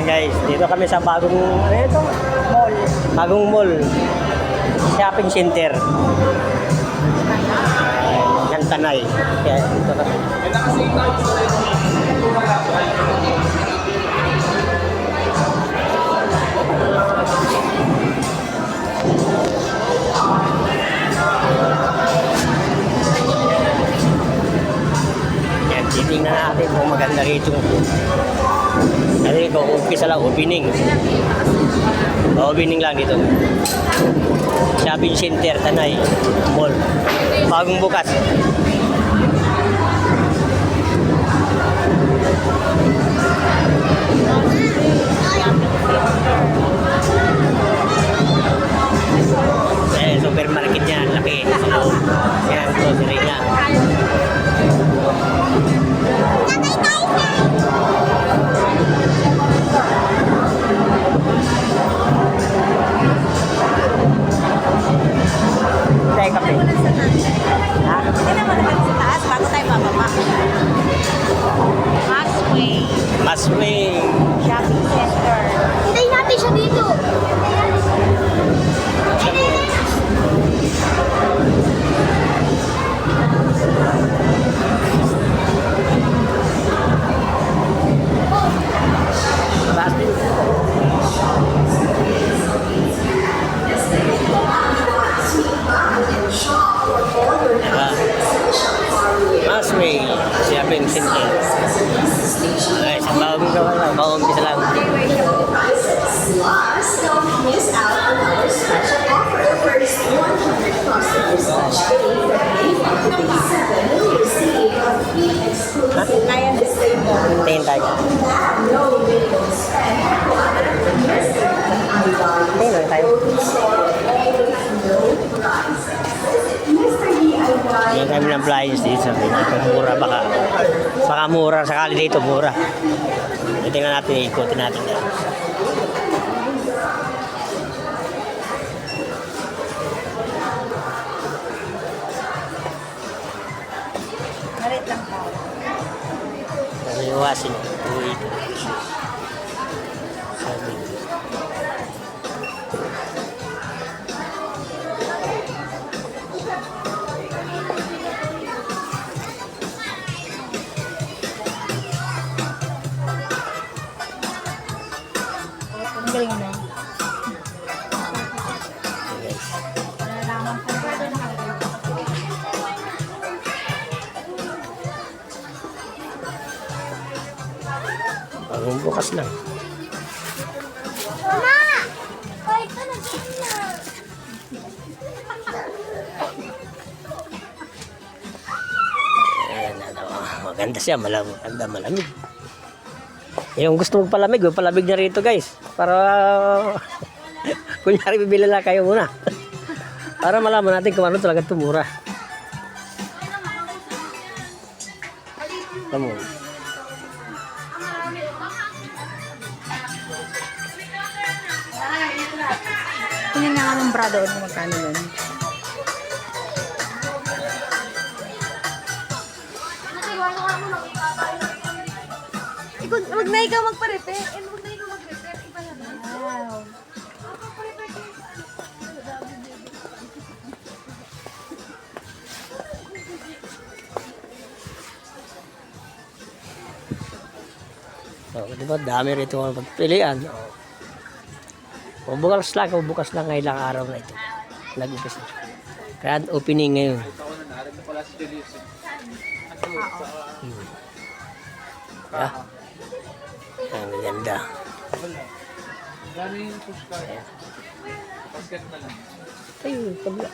guys, dito kami sa bagong, ano ito? Mall. Bagong mall. Shopping center. Yan Tanay. Kaya dito kami. Yan, titingnan natin kung maganda rito. Kasi kung umpisa lang, opening. Opening lang dito. Shopping center, Tanay Mall. Bagong bukas. Eh, supermarket niya, laki. Yan, grocery niya. Tayo kape. Ha? Hindi naman naman sa taas bago tayo bababa. Masway. Masway. Shopping center. Hintayin natin siya dito. Taas din. Masway. Shopping center. Okay, sa bagong gawa lang. Bagong umpisa lang. Slots, don't miss out on our special offer. First 100 customers each day from 8 to 7 will receive a free exclusive Kaya display mo. Tingin tayo. no minimum spend. Tingin lang tayo. Mr. DIY. Yan kami ng appliance dito. Sabi natin, mura baka. Baka mura. Sakali dito, mura. Tingnan natin, ikutin natin yan. Narit lang tayo. Iwasin. Uwi. Sabi. Ang galing mo. Bagong bukas lang. Mama! Hoy, ito na na. Ayan, ano, maganda siya, maganda, malamig. Yung gusto mong palamig, palamig na rito guys. Para, kunyari bibili lang kayo muna. Para malaman natin kung ano talaga tumura. Kamu. Tingnan nga ng bra doon kung magkano yun. Huwag na ikaw magpa-repair. Huwag na ikaw mag-repair. Iba na ba? Wow. Oh, di ba dami rito ang pagpilian. Oh. Bukas lang ng ilang araw na ito. Nag-umpisa. Kaya opening ngayon. Ah. Ang ganda. Ayun, kabla.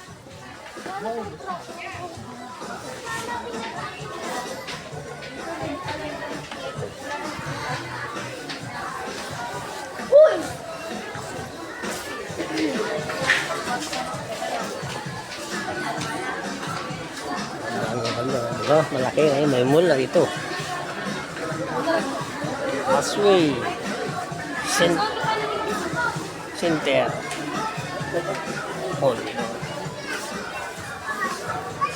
Diba? Malaki ngayon. May mall na rito. Masway. Center. Mall.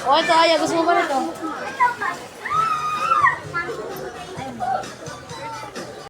O, ito, Aya. Gusto mo ba nito?